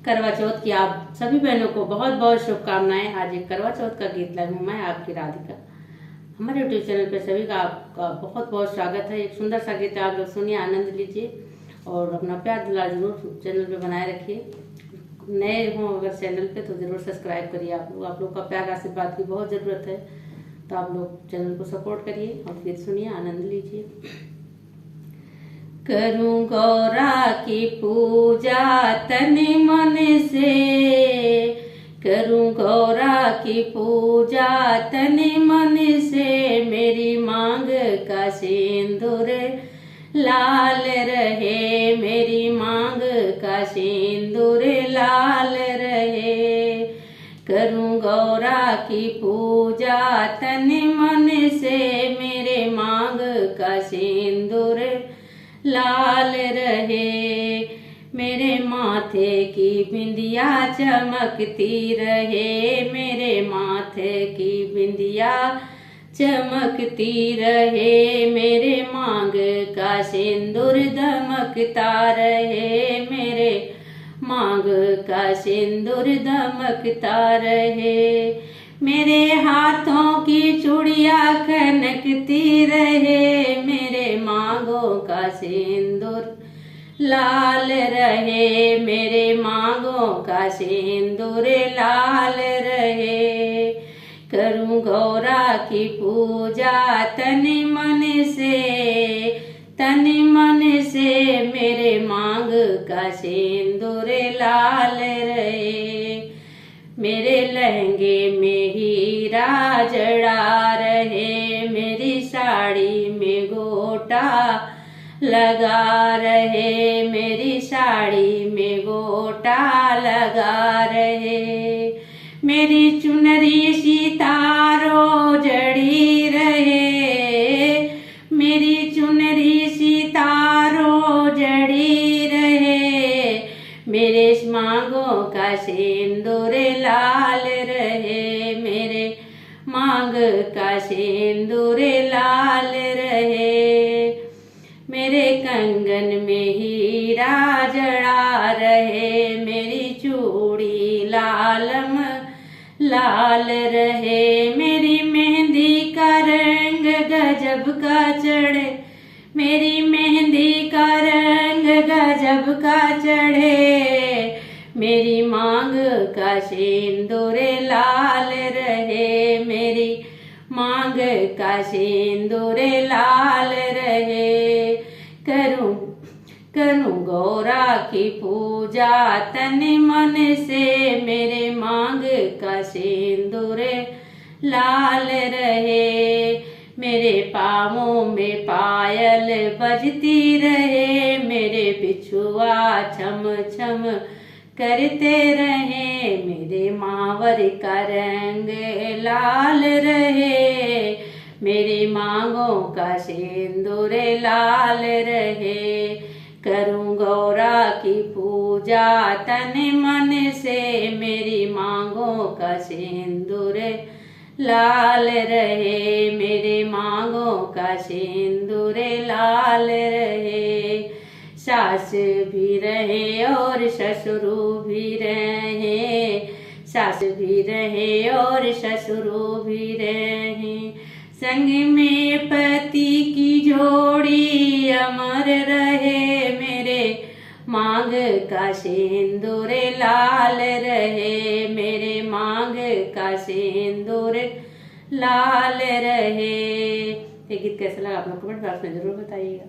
करवा चौथ की आप सभी बहनों को बहुत बहुत शुभकामनाएं। आज एक करवा चौथ का गीत लाई हूँ मैं, आपकी राधिका। हमारे यूट्यूब चैनल पे सभी का आपका बहुत बहुत स्वागत है। एक सुंदर सा गीत है, आप लोग सुनिए, आनंद लीजिए और अपना प्यार दुलार जरूर चैनल पे बनाए रखिए। नए हों अगर चैनल पे तो जरूर सब्सक्राइब करिए। आप लोग का प्यार आशीर्वाद की बहुत ज़रूरत है, तो आप लोग चैनल को सपोर्ट करिए और फिर सुनिए, आनंद लीजिए। करूं गौरा की पूजा तन मन से, करूं गौरा की पूजा तन मन से, मेरी मांग का सिंदूर लाल रहे, मेरी मांग का सिंदूर लाल रहे। करूं गौरा की पूजा तन मन से, मेरे मांग का सिंदूर लाल रहे। मेरे माथे की बिंदिया चमकती रहे, मेरे माथे की बिंदिया चमकती रहे, मेरे मांग का सिंदूर दमकता रहे, मेरे मांग का सिंदूर दमकता रहे। मेरे हाथों की चूड़िया खनकती रहे, मेरे मांगों का सिंदूर लाल रहे, मेरे मांगों का सिंदूर लाल रहे। करूं गौरा की पूजा तन मन से, तन मन से, मेरे मांग का सिंदूर लाल रहे। मेरे लहंगे में हीरा जड़ा रहे, मेरी साड़ी में गोटा लगा रहे, मेरी साड़ी में गोटा लगा रहे। मेरी चुनरी सितारों जड़ी रहे, मेरी चुनरी सितारों जड़ी रहे, मेरे मांगों का सिंदूर लाल रहे, मेरे मांग का सिंदूर लाल रहे। मेरे कंगन में हीरा जड़ा रहे, मेरी चूड़ी लालम लाल रहे, मेरी मेहंदी का रंग गजब का चढ़े, मेरी मेहंदी का रंग गजब का चढ़े, मेरी मांग का सिंदूर लाल रहे, मेरी मांग का सिंदूर लाल रहे। करूं करूं गौरा की पूजा तन मन से, मेरे मांग का सिंदूर लाल रहे। मेरे पाँवों में पायल बजती रहे, मेरे बिछुआ छम छम करते रहे, मेरे मावर का रंग लाल रहे, मेरी मांगों का सिंदूर लाल रहे। करूं गौरा की पूजा तन मन से, मेरी मांगों का सिंदूर लाल रहे, मेरे मांगों का सिंदूर लाल रहे। सास भी रहे और ससुर भी रहे, सास भी रहे और ससुर भी रहे, संग में पति की जोड़ी अमर रहे, मेरे मांग का सिंदूर लाल रहे, मेरे मांग का सिंदूर लाल रहे। ये गीत कैसा लगा आप लोग कमेंट बॉक्स में जरूर बताइएगा।